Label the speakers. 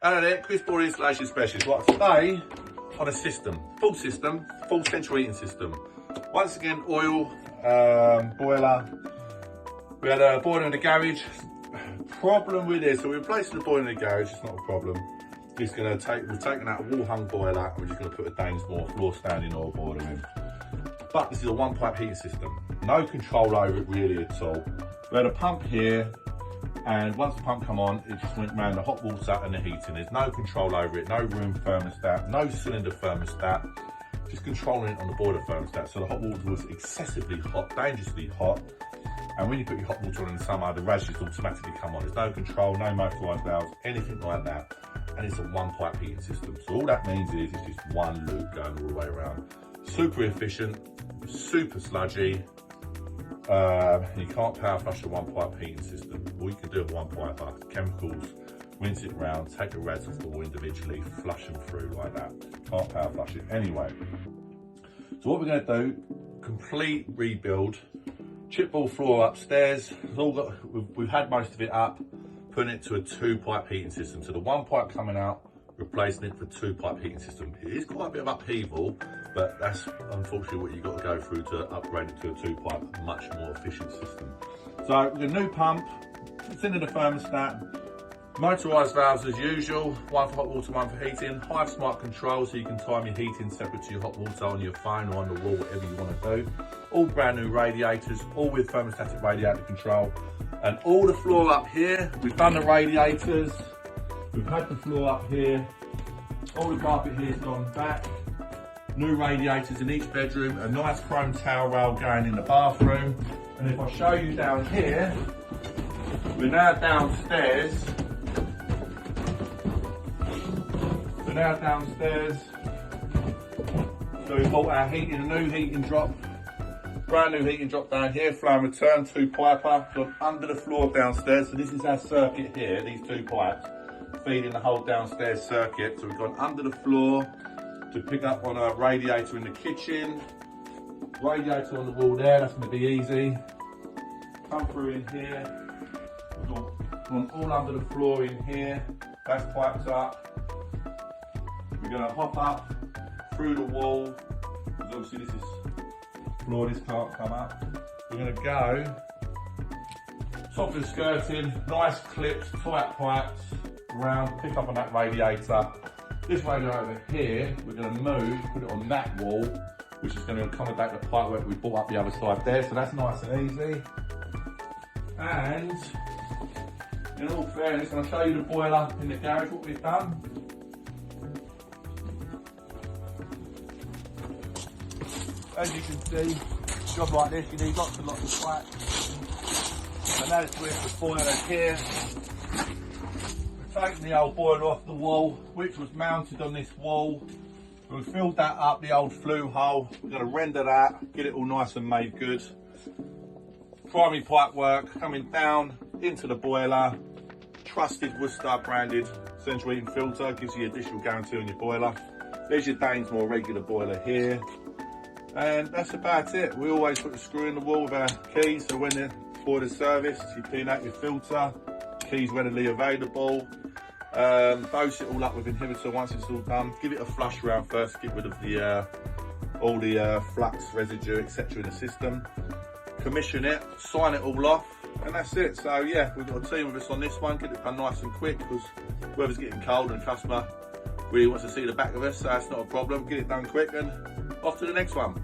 Speaker 1: Hello there, Chris Board Installation Specialist. Right, today on a system, full central heating system. Once again, oil, boiler. We had a boiler in the garage. Problem with this, so we're replacing the boiler in the garage, it's not a problem. We're taking out a wall hung boiler and we're just going to put a Dainsmore floor standing oil boiler in. But this is a one pipe heating system. No control over it really at all. We had a pump here, and once the pump come on, it just went around the hot water and the heating. There's no control over it, no room thermostat, no cylinder thermostat, just controlling it on the boiler thermostat. So the hot water was excessively hot, dangerously hot. And when you put your hot water on in the summer, the radiators automatically come on. There's no control, no motorised valves, anything like that. And it's a one pipe heating system. So all that means is it's just one loop going all the way around. Super efficient, super sludgy. You can't power flush a one pipe heating system. All you can do with one pipe are chemicals, rinse it around, take the rads off the wall individually, flush them through like that. Can't power flush it anyway. So what we're going to do, complete rebuild, chipboard floor upstairs. We've had most of it up, putting it to a two pipe heating system. So the one pipe coming out, replacing it for two pipe heating system. It is quite a bit of upheaval, but that's unfortunately what you've got to go through to upgrade it to a two pipe, much more efficient system. So we've got a new pump, it's into the thermostat, motorised valves as usual, one for hot water, one for heating, Hive Smart control so you can time your heating separate to your hot water on your phone or on the wall, whatever you want to do. All brand new radiators, all with thermostatic radiator control, and all the floor up here. We've done the radiators, we've had the floor up here, all the carpet here's gone back. New radiators in each bedroom, a nice chrome towel rail going in the bathroom. And if I show you down here, we're now downstairs. So we bought our heating, a new heating drop, brand new heating drop down here, flow and return, two piper, gone under the floor downstairs. So this is our circuit here, these two pipes, feeding the whole downstairs circuit. So we've gone under the floor to pick up on a radiator in the kitchen, radiator on the wall there, that's going to be easy. Come through in here, gone all under the floor in here, that's piped up. We're going to hop up through the wall, because obviously this is floor, this can't come up. We're going to go top of the skirting, nice clips, tight pipes around, pick up on that radiator. This radiator over here, we're going to move, put it on that wall, which is going to accommodate the pipework we brought up the other side there, so that's nice and easy. And in all fairness, I'll show you the boiler in the garage, what we've done. As you can see, a job like this, you need lots and lots of pipes. And that's with the boiler here. We've taken the old boiler off the wall, which was mounted on this wall. We've filled that up, the old flue hole. We're going to render that, get it all nice and made good. Primary pipe work coming down into the boiler. Trusted Worcester branded central heating filter, gives you additional guarantee on your boiler. There's your Dainsmore regular boiler here. And that's about it. We always put the screw in the wall with our keys, so when the boiler's serviced, you clean out your filter, keys readily available. Dose it all up with inhibitor once it's all done. Give it a flush round first, get rid of the all the flux, residue, etc. in the system. Commission it, sign it all off, and that's it. So yeah, we've got a team with us on this one, get it done nice and quick, because weather's getting cold and the customer really wants to see the back of us, so that's not a problem. Get it done quick and off to the next one.